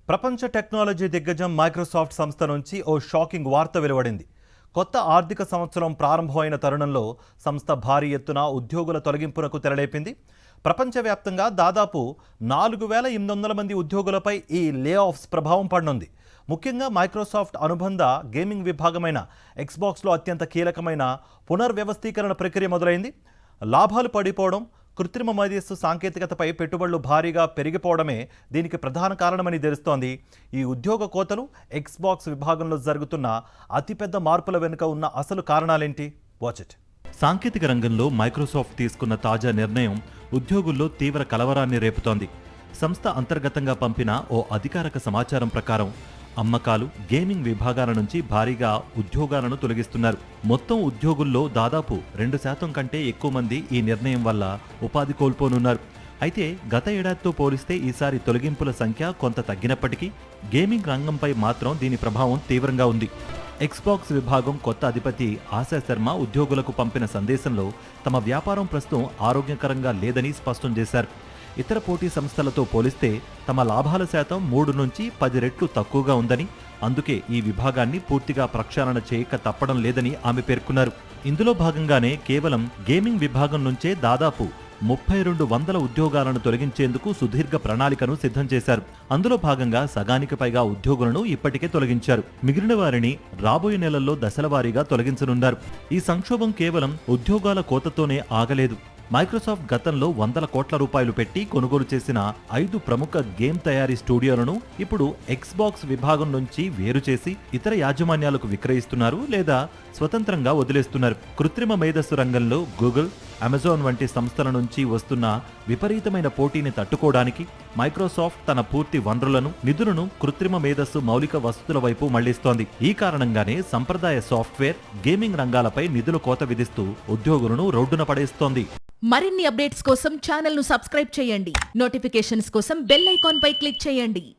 ప్రపంచ టెక్నాలజీ దిగ్గజం మైక్రోసాఫ్ట్ సంస్థ నుంచి ఓ షాకింగ్ వార్త వెలువడింది. కొత్త ఆర్థిక సంవత్సరం ప్రారంభమైన తరుణంలో సంస్థ భారీ ఎత్తున ఉద్యోగుల తొలగింపునకు తెరలేపింది. ప్రపంచవ్యాప్తంగా దాదాపు 4,800 మంది ఉద్యోగులపై ఈ లే ఆఫ్స్ ప్రభావం పడనుంది. ముఖ్యంగా మైక్రోసాఫ్ట్ అనుబంధ గేమింగ్ విభాగమైన ఎక్స్బాక్స్లో అత్యంత కీలకమైన పునర్వ్యవస్థీకరణ ప్రక్రియ మొదలైంది. లాభాలు పడిపోవడం, కృత్రిమ మేధస్సు సాంకేతికతపై పెట్టుబడులు భారీగా పెరిగిపోవడమే దీనికి ప్రధాన కారణమని తెలుస్తోంది. ఈ ఉద్యోగ కోతలు, ఎక్స్బాక్స్ విభాగంలో జరుగుతున్న అతిపెద్ద మార్పుల వెనుక ఉన్న అసలు కారణాలేంటి? Watch it. సాంకేతిక రంగంలో మైక్రోసాఫ్ట్ తీసుకున్న తాజా నిర్ణయం ఉద్యోగుల్లో తీవ్ర కలవరాన్ని రేపుతోంది. సంస్థ అంతర్గతంగా పంపిన ఓ అధికారిక సమాచారం ప్రకారం అమ్మకాలు, గేమింగ్ విభాగాల నుంచి భారీగా ఉద్యోగాలను తొలగిస్తున్నారు. మొత్తం ఉద్యోగుల్లో దాదాపు 2% కంటే ఎక్కువ మంది ఈ నిర్ణయం వల్ల ఉపాధి కోల్పోనున్నారు. అయితే గత ఏడాదితో పోలిస్తే ఈసారి తొలగింపుల సంఖ్య కొంత తగ్గినప్పటికీ గేమింగ్ రంగంపై మాత్రం దీని ప్రభావం తీవ్రంగా ఉంది. ఎక్స్బాక్స్ విభాగం కొత్త అధిపతి ఆశా శర్మ ఉద్యోగులకు పంపిన సందేశంలో తమ వ్యాపారం ప్రస్తుతం ఆరోగ్యకరంగా లేదని స్పష్టం చేశారు. ఇతర పోటీ సంస్థలతో పోలిస్తే తమ లాభాల శాతం 3 నుంచి 10 రెట్లు తక్కువగా ఉందని, అందుకే ఈ విభాగాన్ని పూర్తిగా ప్రక్షాళన చేయక తప్పడం లేదని ఆమె పేర్కొన్నారు. ఇందులో భాగంగానే కేవలం గేమింగ్ విభాగం నుంచే దాదాపు 3200 ఉద్యోగాలను తొలగించేందుకు సుదీర్ఘ ప్రణాళికను సిద్ధం చేశారు. అందులో భాగంగా సగానికి పైగా ఉద్యోగులను ఇప్పటికే తొలగించారు. మిగిలిన వారిని రాబోయే నెలల్లో దశలవారీగా తొలగించనున్నారు. ఈ సంక్షోభం కేవలం ఉద్యోగాల కోతతోనే ఆగలేదు. మైక్రోసాఫ్ట్ గతంలో 100 కోట్ల రూపాయలు పెట్టి కొనుగోలు చేసిన 5 ప్రముఖ గేమ్ తయారీ స్టూడియోలను ఇప్పుడు ఎక్స్బాక్స్ విభాగం నుంచి వేరు చేసి ఇతర యాజమాన్యాలకు విక్రయిస్తున్నారు లేదా స్వతంత్రంగా వదిలేస్తున్నారు. కృత్రిమ మేధస్సు రంగంలో గూగుల్, అమెజాన్ వంటి సంస్థల నుంచి వస్తున్న విపరీతమైన పోటీని తట్టుకోవడానికి మైక్రోసాఫ్ట్ తన పూర్తి వనరులను, నిధులను కృత్రిమ మేధస్సు మౌలిక వసతుల వైపు మళ్లిస్తోంది. ఈ కారణంగానే సంప్రదాయ సాఫ్ట్వేర్, గేమింగ్ రంగాలపై నిధుల కోత విధిస్తూ ఉద్యోగులను రోడ్డున పడేస్తోంది. మరిన్ని అప్డేట్స్ కోసం ఛానల్ ను సబ్స్క్రైబ్ చేయండి. నోటిఫికేషన్స్ కోసం బెల్ ఐకాన్ పై క్లిక్ చేయండి.